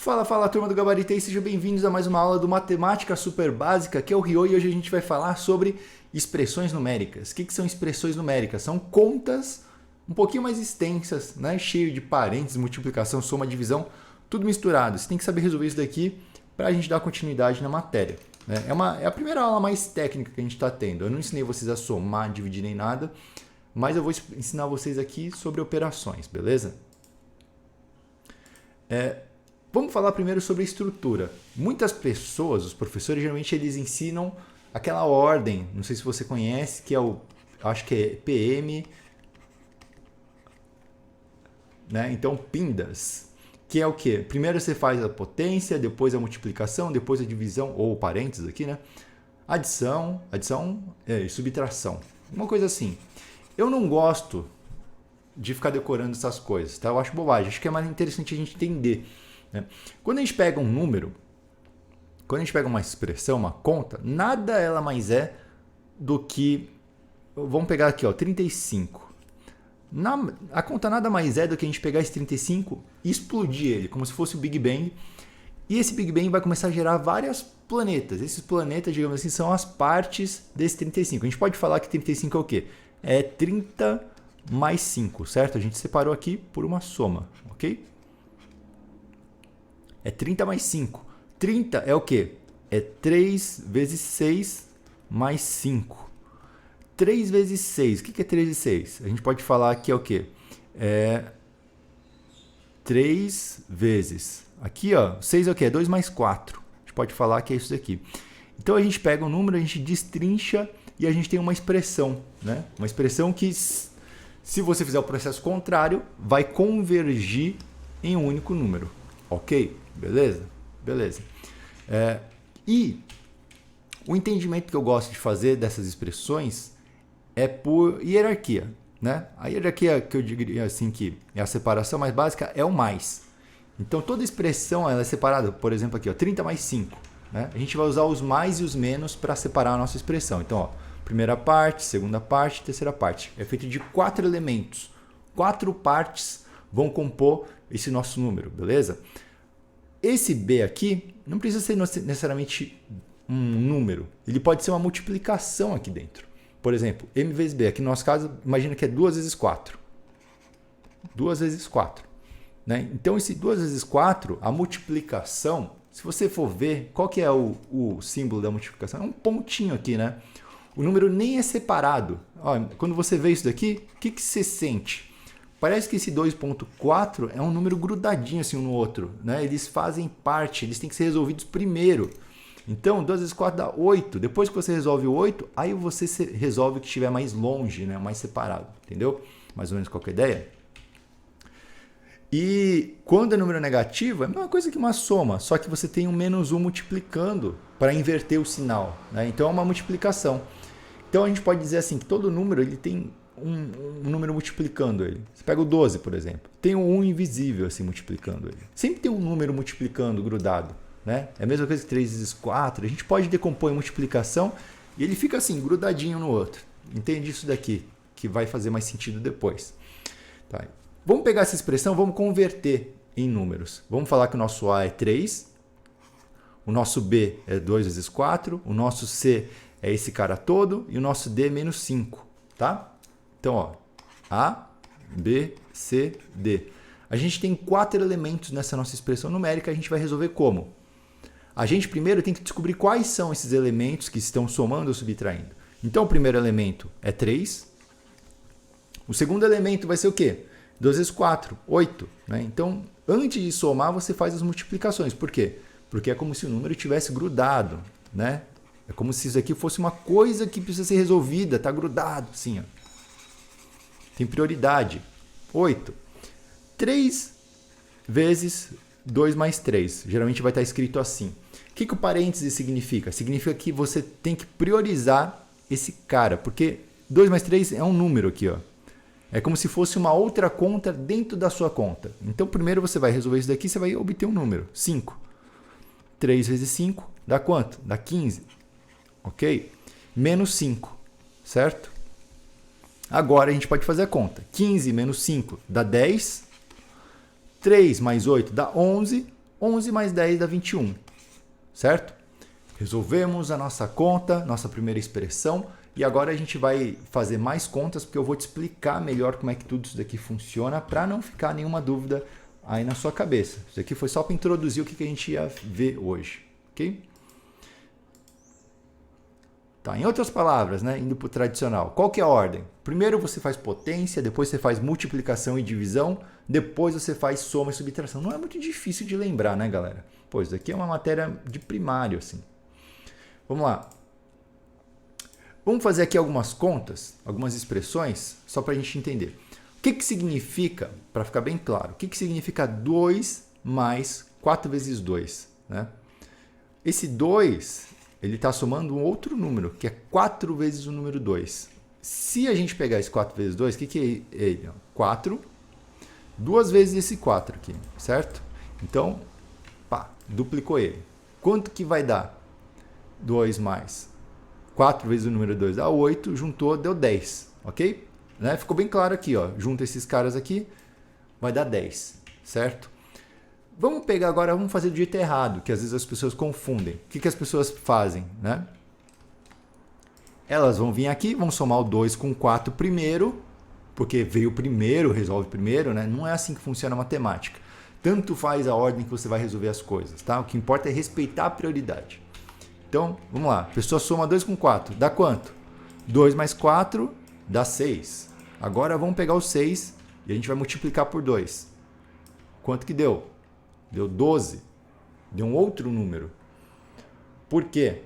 Fala, turma do Gabaritei, sejam bem-vindos a mais uma aula do Matemática Super Básica, que é o Rio, e hoje a gente vai falar sobre expressões numéricas. O que são expressões numéricas? São contas um pouquinho mais extensas, né? Cheio de parênteses, multiplicação, soma, divisão, tudo misturado. Você tem que saber resolver isso daqui para a gente dar continuidade na matéria, né? É a primeira aula mais técnica que a gente está tendo. Eu não ensinei vocês a somar, dividir nem nada, mas eu vou ensinar vocês aqui sobre operações, beleza? Vamos falar primeiro sobre a estrutura. Muitas pessoas, os professores, geralmente eles ensinam aquela ordem, não sei se você conhece, que é acho que é PM, né? Então, PINDAS, que é o quê? Primeiro você faz a potência, depois a multiplicação, depois a divisão, ou parênteses aqui, né? Adição e subtração. Uma coisa assim. Eu não gosto de ficar decorando essas coisas, tá? Eu acho bobagem, acho que é mais interessante a gente entender. Quando a gente pega um número, quando a gente pega uma expressão, uma conta, nada ela mais é do que, vamos pegar aqui, ó, 35. A conta nada mais é do que a gente pegar esse 35 e explodir ele, como se fosse o Big Bang. E esse Big Bang vai começar a gerar vários planetas. Esses planetas, digamos assim, são as partes desse 35. A gente pode falar que 35 é o quê? É 30 mais 5, certo? A gente separou aqui por uma soma, ok? É 30 mais 5. 30 é o quê? É 3 vezes 6 mais 5. 3 vezes 6. O que é 3 vezes 6? A gente pode falar que é o quê? É 3 vezes. Aqui, ó, 6 é o quê? É 2 mais 4. A gente pode falar que é isso daqui. Então a gente pega um número, a gente destrincha e a gente tem uma expressão, né? Uma expressão que, se você fizer o processo contrário, vai convergir em um único número. Ok? Beleza? Beleza. E o entendimento que eu gosto de fazer dessas expressões é por hierarquia, né? A hierarquia que eu diria assim que é a separação mais básica é o mais. Então toda expressão ela é separada, por exemplo aqui, ó, 30 mais 5, né? A gente vai usar os mais e os menos para separar a nossa expressão. Então, ó, primeira parte, segunda parte, terceira parte. É feito de 4 elementos. 4 partes vão compor esse nosso número, beleza? Esse B aqui não precisa ser necessariamente um número. Ele pode ser uma multiplicação aqui dentro. Por exemplo, M vezes B. Aqui no nosso caso, imagina que é 2 vezes 4. 2 vezes 4. Né? Então, esse 2 vezes 4, a multiplicação, se você for ver, qual que é o símbolo da multiplicação? É um pontinho aqui, né? O número nem é separado. Ó, quando você vê isso daqui, o que você sente? Parece que esse 2.4 é um número grudadinho assim um no outro, né? Eles fazem parte, eles têm que ser resolvidos primeiro. Então, 2 vezes 4 dá 8. Depois que você resolve o 8, aí você resolve o que estiver mais longe, né? Mais separado, entendeu? Mais ou menos qualquer ideia. E quando é número negativo, é a mesma coisa que uma soma, só que você tem um menos 1 multiplicando para inverter o sinal, né? Então, é uma multiplicação. Então, a gente pode dizer assim, que todo número ele tem um número multiplicando ele. Você pega o 12, por exemplo. Tem um 1 invisível assim multiplicando ele. Sempre tem um número multiplicando, grudado, né? É a mesma coisa que 3 vezes 4. A gente pode decompor em multiplicação e ele fica assim, grudadinho no outro. Entende isso daqui, que vai fazer mais sentido depois. Tá. Vamos pegar essa expressão, vamos converter em números. Vamos falar que o nosso A é 3, o nosso B é 2 vezes 4, o nosso C é esse cara todo e o nosso D é menos 5, tá? Então, ó, A, B, C, D. A gente tem 4 elementos nessa nossa expressão numérica, a gente vai resolver como? A gente primeiro tem que descobrir quais são esses elementos que estão somando ou subtraindo. Então, o primeiro elemento é 3. O segundo elemento vai ser o quê? 2 vezes 4, 8. Né? Então, antes de somar, você faz as multiplicações. Por quê? Porque é como se o número tivesse grudado. Né? É como se isso aqui fosse uma coisa que precisa ser resolvida, está grudado, assim, ó. Tem prioridade. 8. 3 vezes 2 mais 3. Geralmente vai estar escrito assim. O que o parênteses significa? Significa que você tem que priorizar esse cara. Porque 2 mais 3 é um número aqui. Ó. É como se fosse uma outra conta dentro da sua conta. Então, primeiro você vai resolver isso daqui, você vai obter um número. 5. 3 vezes 5 dá quanto? Dá 15. Ok? Menos 5. Certo? Agora a gente pode fazer a conta. 15 menos 5 dá 10. 3 mais 8 dá 11. 11 mais 10 dá 21, certo? Resolvemos a nossa conta, nossa primeira expressão, e agora a gente vai fazer mais contas, porque eu vou te explicar melhor como é que tudo isso daqui funciona, para não ficar nenhuma dúvida aí na sua cabeça. Isso aqui foi só para introduzir o que a gente ia ver hoje, ok? Tá, em outras palavras, né, indo para o tradicional, qual que é a ordem? Primeiro você faz potência, depois você faz multiplicação e divisão, depois você faz soma e subtração. Não é muito difícil de lembrar, né, galera? Pô, isso daqui é uma matéria de primário, assim. Vamos lá. Vamos fazer aqui algumas contas, algumas expressões, só para a gente entender. O que significa, para ficar bem claro, o que significa 2 mais 4 vezes 2? Né? Esse 2, ele está somando um outro número, que é 4 vezes o número 2. Se a gente pegar esse 4 vezes 2, o que é ele? 4, 2 vezes esse 4 aqui, certo? Então, pá, duplicou ele. Quanto que vai dar? 2 mais 4 vezes o número 2 dá 8, juntou, deu 10, ok? Né? Ficou bem claro aqui, ó. Junta esses caras aqui, vai dar 10, certo? Vamos pegar agora, vamos fazer do jeito errado, que às vezes as pessoas confundem. O que as pessoas fazem, né? Elas vão vir aqui, vão somar o 2 com o 4 primeiro, porque veio primeiro, resolve primeiro, né? Não é assim que funciona a matemática. Tanto faz a ordem que você vai resolver as coisas, tá? O que importa é respeitar a prioridade. Então, vamos lá. A pessoa soma 2 com 4. Dá quanto? 2 mais 4 dá 6. Agora vamos pegar o 6 e a gente vai multiplicar por 2. Quanto que deu? Deu 12. Deu um outro número. Por quê?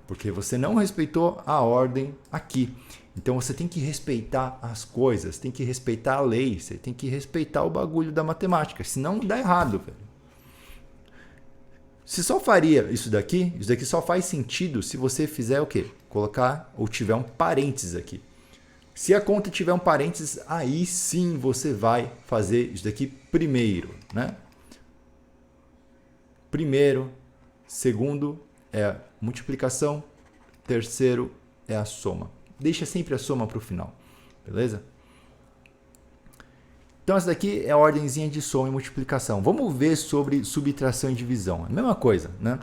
Porque você não respeitou a ordem aqui. Então você tem que respeitar as coisas, tem que respeitar a lei, você tem que respeitar o bagulho da matemática, senão dá errado, velho. Você só faria isso daqui só faz sentido se você fizer o quê? Colocar ou tiver um parênteses aqui. Se a conta tiver um parênteses, aí sim você vai fazer isso daqui primeiro, né? Primeiro, segundo é a multiplicação, terceiro é a soma. Deixa sempre a soma para o final, beleza? Então, essa daqui é a ordenzinha de soma e multiplicação. Vamos ver sobre subtração e divisão. A mesma coisa, né?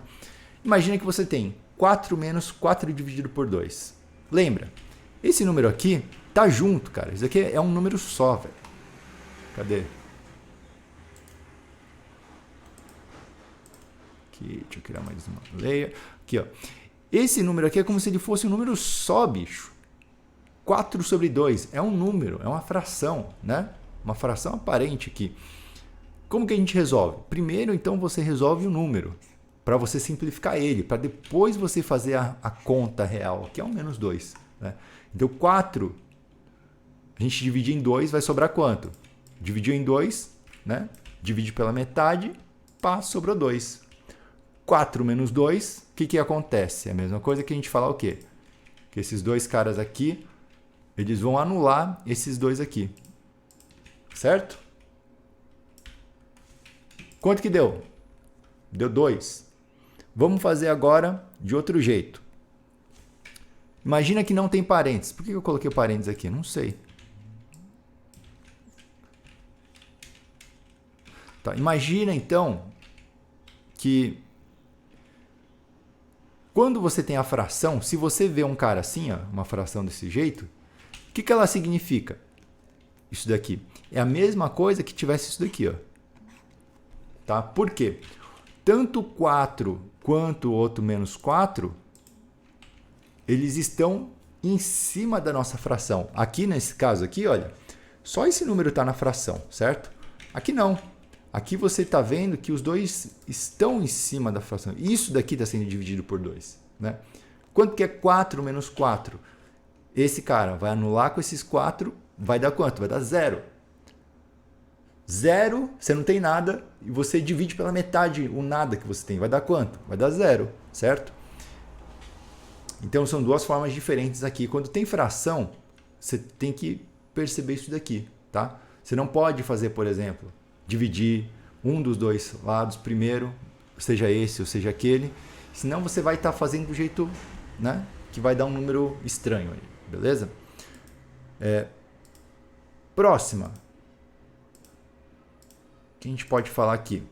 Imagina que você tem 4 menos 4 dividido por 2. Lembra? Esse número aqui tá junto, cara. Isso aqui é um número só, velho. Cadê? Aqui, deixa eu criar mais uma layer. Aqui, ó. Esse número aqui é como se ele fosse um número só, bicho. 4 sobre 2 é um número, é uma fração, né? Uma fração aparente aqui. Como que a gente resolve? Primeiro, então, você resolve o número, para você simplificar ele, para depois você fazer a conta real, que é um menos 2. Né? Então, 4, a gente dividir em 2, vai sobrar quanto? Dividiu em 2, né? Divide pela metade, pá, sobrou 2. 4 menos 2, o que acontece? É a mesma coisa que a gente falar o quê? Que esses dois caras aqui, eles vão anular esses dois aqui. Certo? Quanto que deu? Deu 2. Vamos fazer agora de outro jeito. Imagina que não tem parênteses. Por que eu coloquei o parênteses aqui? Não sei. Tá, imagina então que quando você tem a fração, se você vê um cara assim, ó, uma fração desse jeito, o que ela significa? Isso daqui. É a mesma coisa que tivesse isso daqui, ó. Tá? Por quê? Tanto 4 quanto o outro menos 4, eles estão em cima da nossa fração. Aqui, nesse caso aqui, olha, só esse número está na fração, certo? Aqui não. Aqui você está vendo que os dois estão em cima da fração. Isso daqui está sendo dividido por 2. Né? Quanto que é 4 menos 4? Esse cara vai anular com esses 4, vai dar quanto? Vai dar 0. 0, você não tem nada, e você divide pela metade o nada que você tem. Vai dar quanto? Vai dar 0, certo? Então, são duas formas diferentes aqui. Quando tem fração, você tem que perceber isso daqui, tá? Você não pode fazer, por exemplo, dividir um dos dois lados primeiro, seja esse ou seja aquele, senão você vai estar fazendo do jeito, né, que vai dar um número estranho aí, beleza? Próxima. O que a gente pode falar aqui?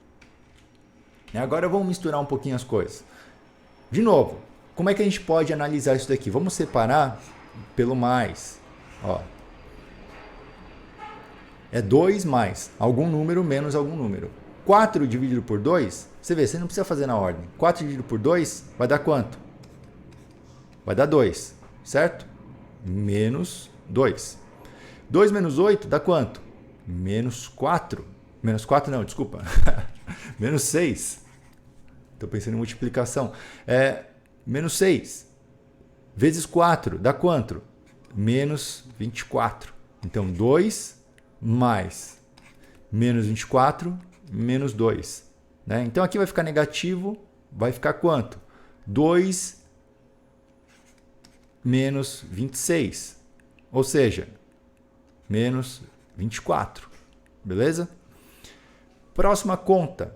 E agora vamos misturar um pouquinho as coisas. De novo, como é que a gente pode analisar isso daqui? Vamos separar pelo mais. Ó. É 2 mais algum número menos algum número. 4 dividido por 2, você vê, você não precisa fazer na ordem. 4 dividido por 2 vai dar quanto? Vai dar 2, certo? Menos 2. 2 menos 8 dá quanto? Menos 4. Menos 4 não, desculpa. Menos 6. Estou pensando em multiplicação. Menos 6 vezes 4 dá quanto? Menos 24. Então, 2 mais menos 24 menos 2. Né? Então, aqui vai ficar negativo. Vai ficar quanto? 2 menos 26. Ou seja, menos 24. Beleza? Próxima conta.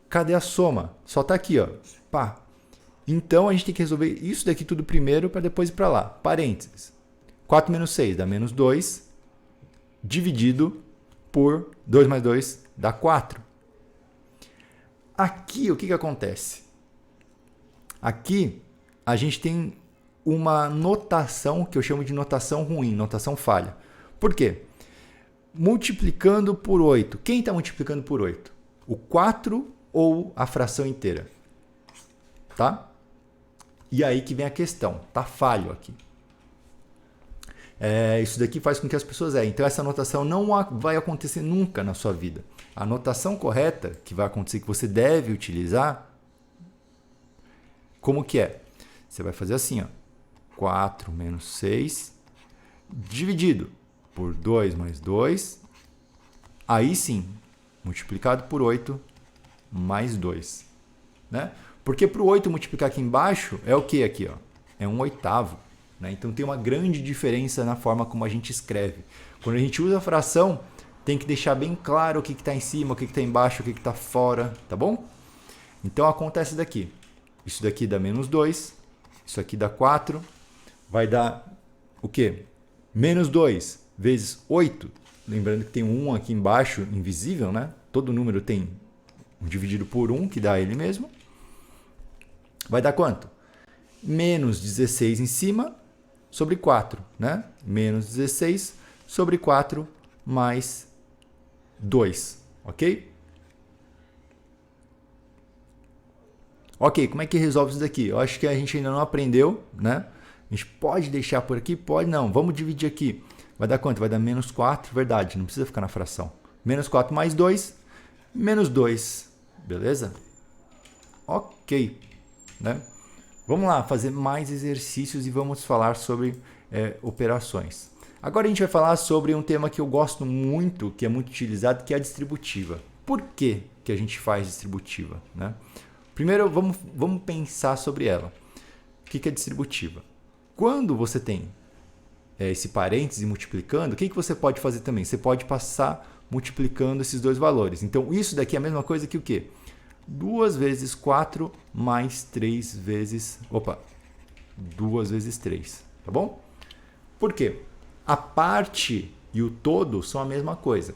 Cadê a soma? Só está aqui, ó. Pá. Então, a gente tem que resolver isso daqui tudo primeiro para depois ir para lá. Parênteses. 4 menos 6 dá menos 2. Dividido por 2 mais 2 dá 4. Aqui, o que acontece? Aqui, a gente tem uma notação que eu chamo de notação ruim, notação falha. Por quê? Multiplicando por 8. Quem está multiplicando por 8? O 4 ou a fração inteira? Tá? E aí que vem a questão. Tá falho aqui. Isso daqui faz com que as pessoas Então, essa notação não vai acontecer nunca na sua vida. A notação correta que vai acontecer, que você deve utilizar, como que é? Você vai fazer assim, ó. 4 menos 6 dividido por 2 mais 2. Aí sim, multiplicado por 8 mais 2. Né? Porque para o 8 multiplicar aqui embaixo é o que aqui? Ó? É 1/8. Né? Então tem uma grande diferença na forma como a gente escreve. Quando a gente usa a fração, tem que deixar bem claro o que está em cima, o que está embaixo, o que está fora. Tá bom? Então acontece daqui. Isso daqui dá menos 2. Isso aqui dá 4. Vai dar o quê? Menos 2 vezes 8. Lembrando que tem um 1 aqui embaixo, invisível, né? Todo número tem dividido por 1, que dá ele mesmo. Vai dar quanto? Menos 16 em cima sobre 4, né? Menos 16 sobre 4 mais 2, ok? Ok, como é que resolve isso daqui? Eu acho que a gente ainda não aprendeu, né? A gente pode deixar por aqui? Pode não. Vamos dividir aqui. Vai dar quanto? Vai dar menos 4, verdade, não precisa ficar na fração. Menos 4 mais 2, menos 2, beleza? Ok, né? Vamos lá, fazer mais exercícios e vamos falar sobre operações. Agora a gente vai falar sobre um tema que eu gosto muito, que é muito utilizado, que é a distributiva. Por que a gente faz distributiva? Né? Primeiro, vamos pensar sobre ela. O que é distributiva? Quando você tem esse parêntese multiplicando, o que você pode fazer também? Você pode passar multiplicando esses dois valores. Então, isso daqui é a mesma coisa que o quê? 2 vezes 4 mais 3 vezes... 2 vezes 3. Tá bom? Por quê? A parte e o todo são a mesma coisa.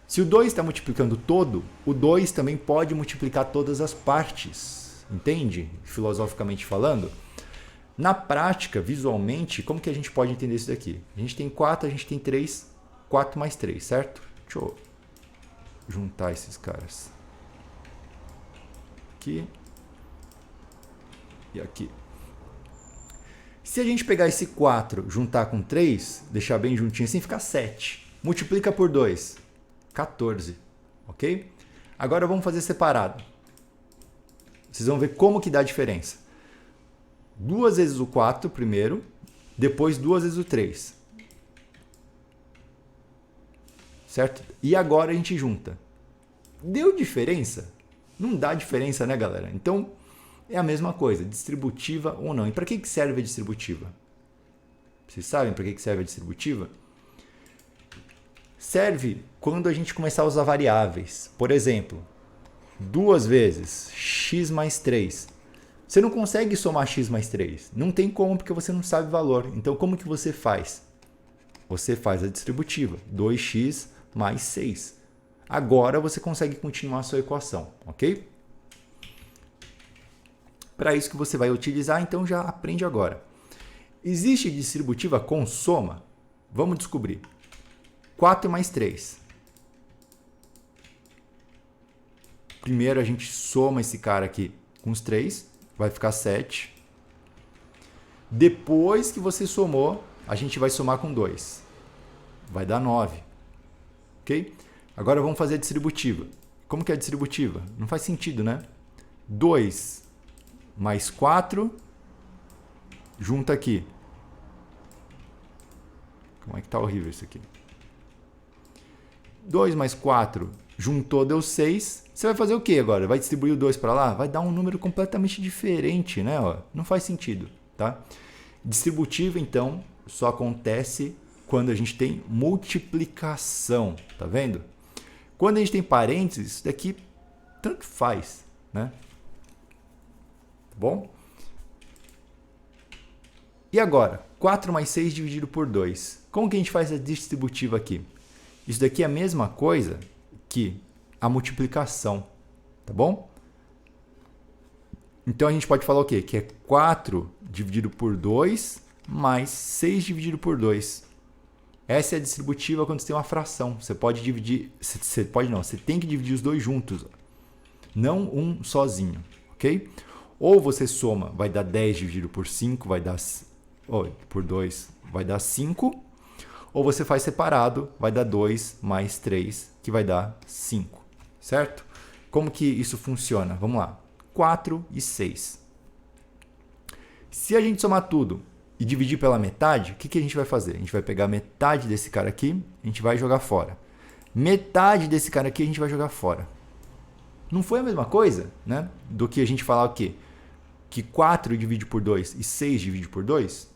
Se o 2 está multiplicando todo, o 2 também pode multiplicar todas as partes. Entende? Filosoficamente falando. Na prática, visualmente, como que a gente pode entender isso daqui? A gente tem 4, a gente tem 3, 4 mais 3, certo? Deixa eu juntar esses caras. Aqui e aqui. Se a gente pegar esse 4, juntar com 3, deixar bem juntinho assim, fica 7. Multiplica por 2, 14, ok? Agora vamos fazer separado. Vocês vão ver como que dá a diferença. 2 vezes o 4 primeiro, depois 2 vezes o 3. Certo? E agora a gente junta. Deu diferença? Não dá diferença, né, galera? Então, é a mesma coisa, distributiva ou não. E para que serve a distributiva? Vocês sabem para que serve a distributiva? Serve quando a gente começar a usar variáveis. Por exemplo, 2 vezes x mais 3. Você não consegue somar x mais 3. Não tem como, porque você não sabe o valor. Então, como que você faz? Você faz a distributiva. 2x mais 6. Agora você consegue continuar a sua equação, ok? para isso que você vai utilizar, então já aprende agora. Existe distributiva com soma? Vamos descobrir. 4 mais 3. Primeiro a gente soma esse cara aqui com os 3, vai ficar 7. Depois que você somou, a gente vai somar com 2. Vai dar 9. Ok? Agora vamos fazer a distributiva. Como que é a distributiva? Não faz sentido, né? 2 mais 4, junta aqui. Como é que tá horrível isso aqui? 2 mais 4, juntou, deu 6. Você vai fazer o que agora? Vai distribuir o 2 para lá? Vai dar um número completamente diferente, né? Ó, não faz sentido, tá? Distributiva, então, só acontece quando a gente tem multiplicação, tá vendo? Quando a gente tem parênteses, isso daqui tanto faz, né? Bom? E agora, 4 mais 6 dividido por 2. Como que a gente faz a distributiva aqui? Isso daqui é a mesma coisa que a multiplicação, tá bom? Então a gente pode falar o quê? Que é 4 dividido por 2 mais 6 dividido por 2. Essa é a distributiva quando você tem uma fração. Você pode dividir, você tem que dividir os dois juntos, não um sozinho, ok? Ou você soma, vai dar 10 dividido por 5, vai dar por 2, vai dar 5. Ou você faz separado, vai dar 2 mais 3, que vai dar 5, certo? Como que isso funciona? Vamos lá. 4 e 6. Se a gente somar tudo e dividir pela metade, o que a gente vai fazer? A gente vai pegar metade desse cara aqui, a gente vai jogar fora. Metade desse cara aqui a gente vai jogar fora. Não foi a mesma coisa, né? Do que a gente falar o quê? Que 4 divide por 2 e 6 divide por 2?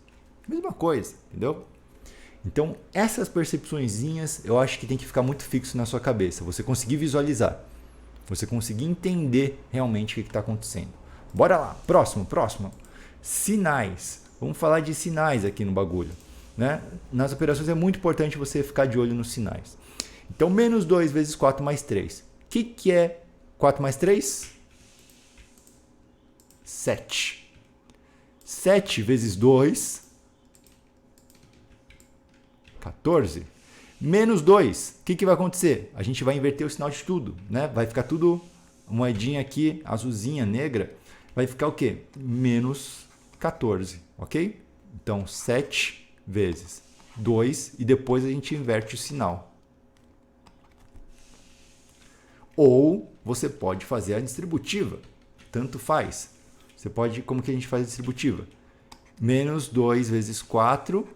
Mesma coisa, entendeu? Então, essas percepçõezinhas eu acho que tem que ficar muito fixo na sua cabeça. Você conseguir visualizar. Você conseguir entender realmente o que está acontecendo. Bora lá. Próximo. Sinais. Vamos falar de sinais aqui no bagulho, né? Nas operações é muito importante você ficar de olho nos sinais. Então, menos 2 vezes 4 mais 3. O que é 4 mais 3? 7. 7 vezes 2... 14. Menos 2. O que vai acontecer? A gente vai inverter o sinal de tudo, né? Vai ficar tudo, moedinha aqui, azulzinha, negra. Vai ficar o quê? Menos 14, ok? Então, 7 vezes 2 e depois a gente inverte o sinal. Ou você pode fazer a distributiva. Tanto faz. Você pode, como que a gente faz a distributiva? Menos 2 vezes 4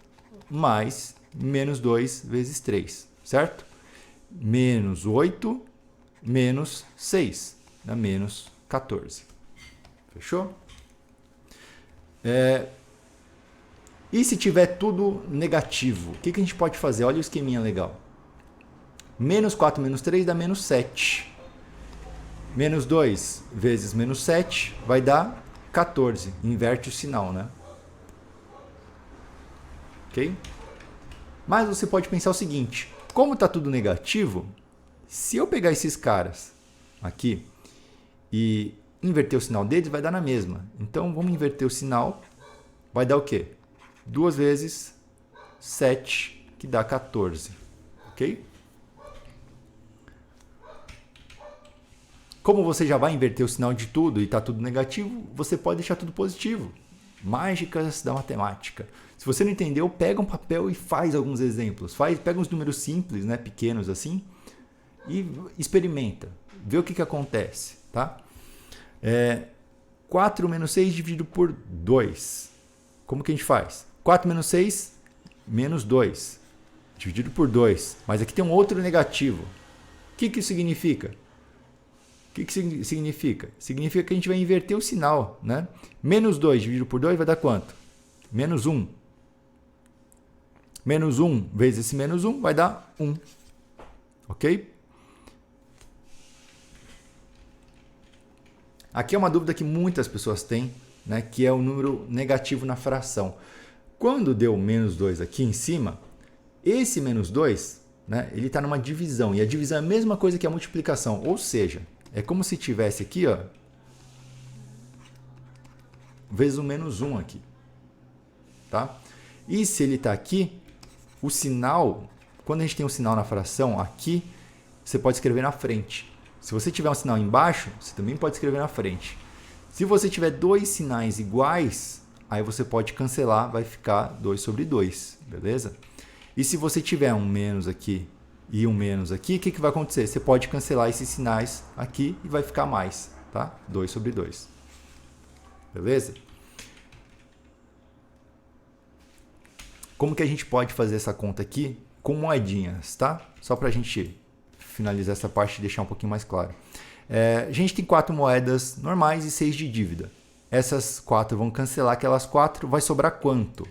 mais menos 2 vezes 3, certo? Menos 8 menos 6, dá menos 14. Fechou? E se tiver tudo negativo, o que a gente pode fazer? Olha o esqueminha legal. Menos 4 menos 3 dá menos 7. Menos 2 vezes menos 7 vai dar 14. Inverte o sinal, né? Ok? Mas você pode pensar o seguinte, como está tudo negativo, se eu pegar esses caras aqui e inverter o sinal deles, vai dar na mesma. Então, vamos inverter o sinal, vai dar o quê? 2 vezes 7, que dá 14, ok? Como você já vai inverter o sinal de tudo e está tudo negativo, você pode deixar tudo positivo. Mágicas da matemática. Se você não entendeu, pega um papel e faz alguns exemplos. Pega uns números simples, né, pequenos assim, e experimenta. Vê o que acontece. Tá? 4 menos 6 dividido por 2. Como que a gente faz? 4 menos 6, menos 2. Dividido por 2. Mas aqui tem um outro negativo. O que isso significa? O que significa? Significa que a gente vai inverter o sinal, né? Menos 2 dividido por 2 vai dar quanto? Menos 1. Menos 1 vezes esse menos 1 vai dar 1. Ok? Aqui é uma dúvida que muitas pessoas têm, né? Que é o número negativo na fração. Quando deu menos 2 aqui em cima, esse menos 2, né? Ele está numa divisão. E a divisão é a mesma coisa que a multiplicação. Ou seja, é como se tivesse aqui, ó, vezes o menos 1 aqui. Tá? E se ele está aqui, o sinal, quando a gente tem um sinal na fração aqui, você pode escrever na frente. Se você tiver um sinal embaixo, você também pode escrever na frente. Se você tiver dois sinais iguais, aí você pode cancelar, vai ficar 2 sobre 2, beleza? E se você tiver um menos aqui e um menos aqui, o que vai acontecer? Você pode cancelar esses sinais aqui e vai ficar mais, tá? 2 sobre 2. Beleza? Como que a gente pode fazer essa conta aqui com moedinhas, tá? Só para a gente finalizar essa parte e deixar um pouquinho mais claro. A gente tem 4 moedas normais e 6 de dívida. Essas 4 vão cancelar aquelas 4. Vai sobrar quanto?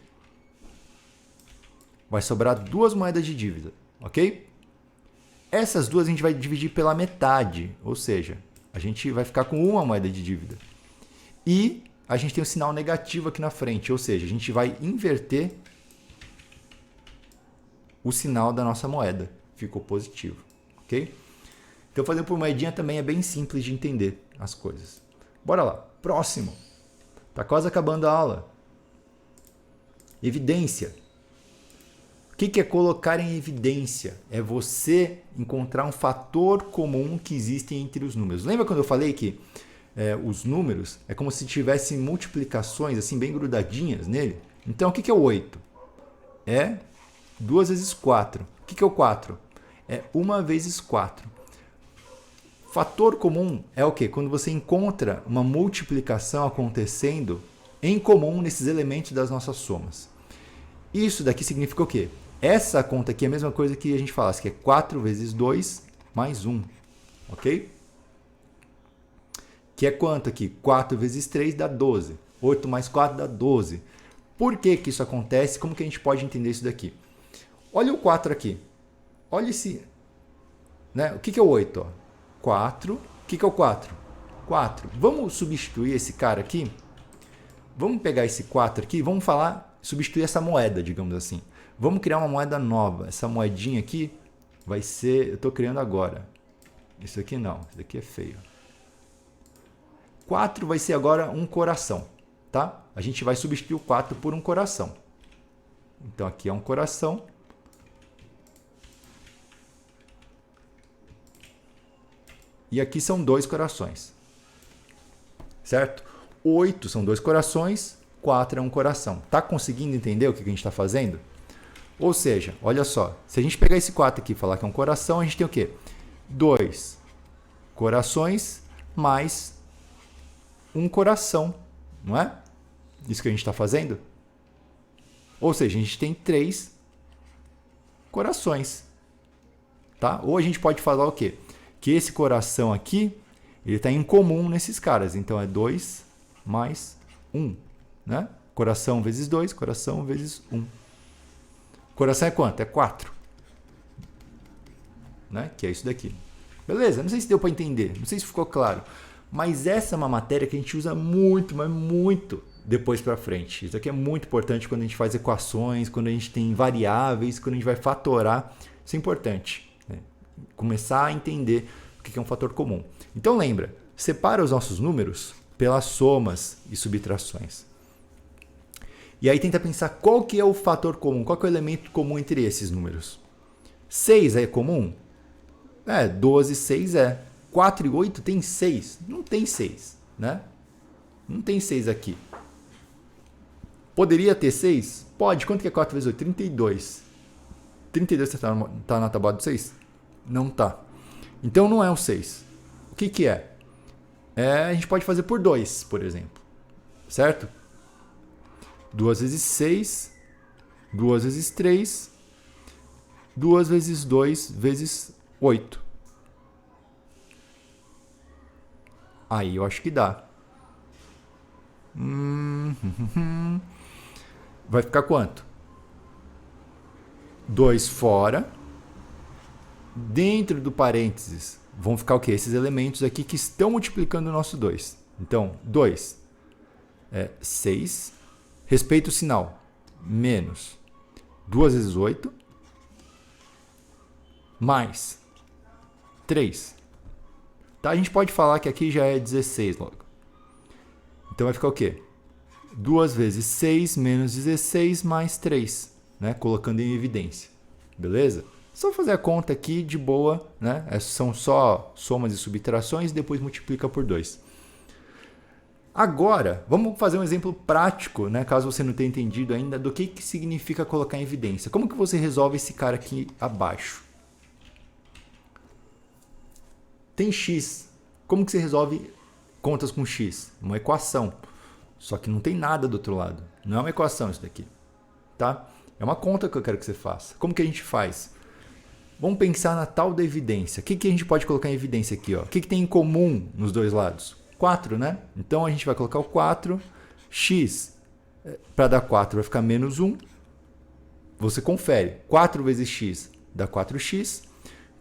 Vai sobrar 2 moedas de dívida, ok? Essas 2 a gente vai dividir pela metade, ou seja, a gente vai ficar com uma moeda de dívida. E a gente tem um sinal negativo aqui na frente, ou seja, a gente vai inverter o sinal da nossa moeda. Ficou positivo, ok? Então, fazer por moedinha também é bem simples de entender as coisas. Bora lá. Próximo. Tá quase acabando a aula. Evidência. O que é colocar em evidência? É você encontrar um fator comum que existe entre os números. Lembra quando eu falei que os números é como se tivessem multiplicações assim bem grudadinhas nele? Então, o que é o 8? É 2 vezes 4. O que é o 4? É 1 vezes 4. Fator comum é o quê? Quando você encontra uma multiplicação acontecendo em comum nesses elementos das nossas somas. Isso daqui significa o quê? Essa conta aqui é a mesma coisa que a gente falasse, que é 4 vezes 2 mais 1. Ok? Que é quanto aqui? 4 vezes 3 dá 12. 8 mais 4 dá 12. Por que isso acontece? Como que a gente pode entender isso daqui? Olha o 4 aqui. Olha esse... Né? O que é o 8? Ó? 4. O que é o 4? 4. Vamos substituir esse cara aqui? Vamos pegar esse 4 aqui, vamos substituir essa moeda, digamos assim. Vamos criar uma moeda nova. Essa moedinha aqui vai ser... Eu estou criando agora. Isso aqui não. Isso aqui é feio. 4 vai ser agora um coração. Tá? A gente vai substituir o 4 por um coração. Então aqui é um coração. E aqui são 2 corações. Certo? 8 são 2 corações, 4 é um coração. Tá conseguindo entender o que a gente está fazendo? Ou seja, olha só, se a gente pegar esse 4 aqui e falar que é um coração, a gente tem o quê? 2 corações mais um coração, não é? Isso que a gente está fazendo? Ou seja, a gente tem 3 corações. Tá? Ou a gente pode falar o quê? Que esse coração aqui, ele está em comum nesses caras. Então, é 2 mais 1. Né? Coração vezes 2, coração vezes 1. Coração é quanto? É 4. Né? Que é isso daqui. Beleza? Não sei se deu para entender. Não sei se ficou claro. Mas essa é uma matéria que a gente usa muito, mas muito depois para frente. Isso aqui é muito importante quando a gente faz equações, quando a gente tem variáveis, quando a gente vai fatorar. Isso é importante. Começar a entender o que é um fator comum. Então lembra, separa os nossos números pelas somas e subtrações. E aí tenta pensar qual que é o fator comum, qual que é o elemento comum entre esses números. 6 é comum? 12 e 6 é. 4 e 8 tem 6. Não tem 6, né? Não tem 6 aqui. Poderia ter 6? Pode. Quanto que é 4 vezes 8? 32. 32 está na tábua do 6? Não tá. Então não é o 6. O que é? A gente pode fazer por 2, por exemplo. Certo? 2 vezes 6, 2 vezes 3, 2 vezes 2 vezes 8. Aí eu acho que dá. Vai ficar quanto? 2 fora. Dentro do parênteses vão ficar o quê? Esses elementos aqui que estão multiplicando o nosso 2. Então, 2 é 6. Respeita o sinal. Menos 2 vezes 8. Mais 3. Tá? A gente pode falar que aqui já é 16 logo. Então vai ficar o quê? 2 vezes 6 menos 16 mais 3, né? Colocando em evidência. Beleza? Só fazer a conta aqui de boa, né? São só somas e subtrações e depois multiplica por 2. Agora, vamos fazer um exemplo prático, né? Caso você não tenha entendido ainda, do que significa colocar em evidência. Como que você resolve esse cara aqui abaixo? Tem x. Como que você resolve contas com x? Uma equação. Só que não tem nada do outro lado. Não é uma equação isso daqui. Tá? É uma conta que eu quero que você faça. Como que a gente faz? Vamos pensar na tal da evidência. O que a gente pode colocar em evidência aqui? Ó? O que tem em comum nos dois lados? 4, né? Então a gente vai colocar o 4. X, para dar 4, vai ficar menos 1. Você confere. 4 vezes x dá 4x.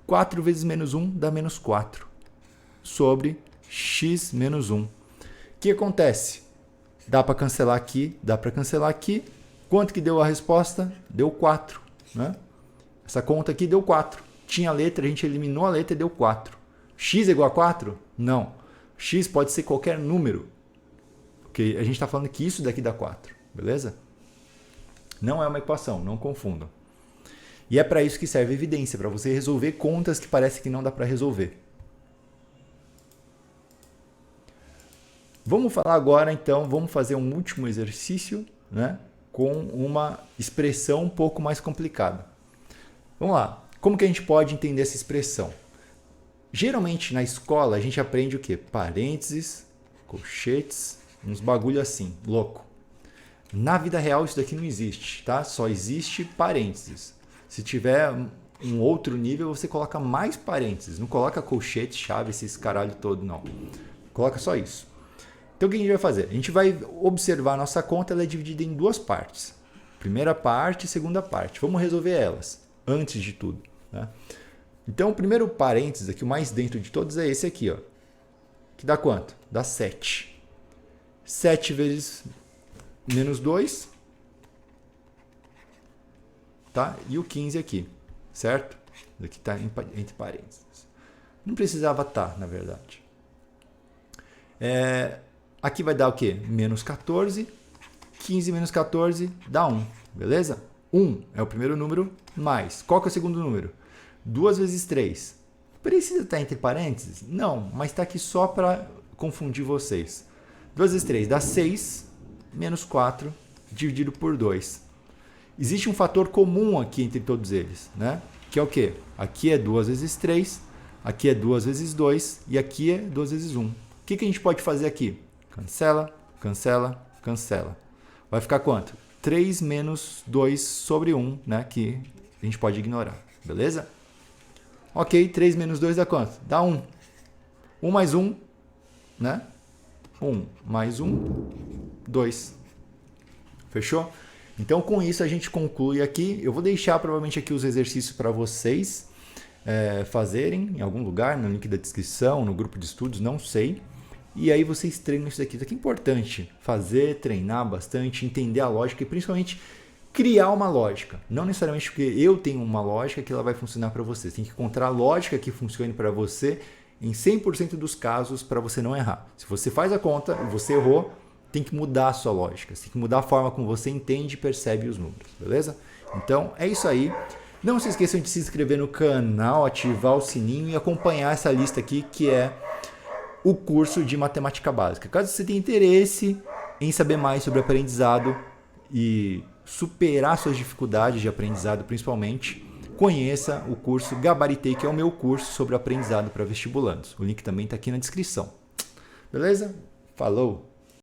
4 vezes menos 1 dá menos 4. Sobre x menos 1. O que acontece? Dá para cancelar aqui, dá para cancelar aqui. Quanto que deu a resposta? Deu 4. Né? Essa conta aqui deu 4. Tinha a letra, a gente eliminou a letra e deu 4. X é igual a 4? Não. X pode ser qualquer número. Porque a gente está falando que isso daqui dá 4. Beleza? Não é uma equação, não confundam. E é para isso que serve a evidência, para você resolver contas que parece que não dá para resolver. Vamos falar agora, então, vamos fazer um último exercício, né, com uma expressão um pouco mais complicada. Vamos lá. Como que a gente pode entender essa expressão? Geralmente na escola a gente aprende o quê? Parênteses, colchetes, uns bagulho assim, louco. Na vida real isso daqui não existe, tá? Só existe parênteses. Se tiver um outro nível, você coloca mais parênteses. Não coloca colchete, chave, esses caralho todo, não. Coloca só isso. Então o que a gente vai fazer? A gente vai observar a nossa conta, ela é dividida em duas partes. Primeira parte e segunda parte. Vamos resolver elas, antes de tudo, né? Então o primeiro parênteses aqui, o mais dentro de todos, é esse aqui, ó. Que dá quanto? Dá 7. 7 vezes menos 2. Tá? E o 15 aqui, certo? Isso aqui está entre parênteses. Não precisava estar, na verdade. Aqui vai dar o quê? Menos 14. 15 menos 14 dá 1, beleza? 1 é o primeiro número, mais. Qual que é o segundo número? 2 vezes 3. Precisa estar entre parênteses? Não, mas está aqui só para confundir vocês. 2 vezes 3 dá 6, menos 4, dividido por 2. Existe um fator comum aqui entre todos eles, né? Que é o quê? Aqui é 2 vezes 3, aqui é 2 vezes 2 e aqui é 2 vezes 1. O que a gente pode fazer aqui? Cancela, cancela, cancela. Vai ficar quanto? 3 menos 2 sobre 1, né? Que a gente pode ignorar, beleza? Ok, 3 menos 2 dá quanto? Dá 1. 1 mais 1, né? 1 mais 1, 2. Fechou? Então, com isso, a gente conclui aqui. Eu vou deixar provavelmente aqui os exercícios para vocês fazerem em algum lugar, no link da descrição, no grupo de estudos, não sei. E aí vocês treinam isso aqui. Isso aqui é importante. Fazer, treinar bastante, entender a lógica e principalmente criar uma lógica. Não necessariamente porque eu tenho uma lógica que ela vai funcionar para você. Você tem que encontrar a lógica que funcione para você em 100% dos casos para você não errar. Se você faz a conta e você errou, tem que mudar a sua lógica. Você tem que mudar a forma como você entende e percebe os números. Beleza? Então, é isso aí. Não se esqueçam de se inscrever no canal, ativar o sininho e acompanhar essa lista aqui que é o curso de matemática básica. Caso você tenha interesse em saber mais sobre aprendizado e superar suas dificuldades de aprendizado principalmente, conheça o curso Gabaritei, que é o meu curso sobre aprendizado para vestibulandos. O link também está aqui na descrição. Beleza? Falou!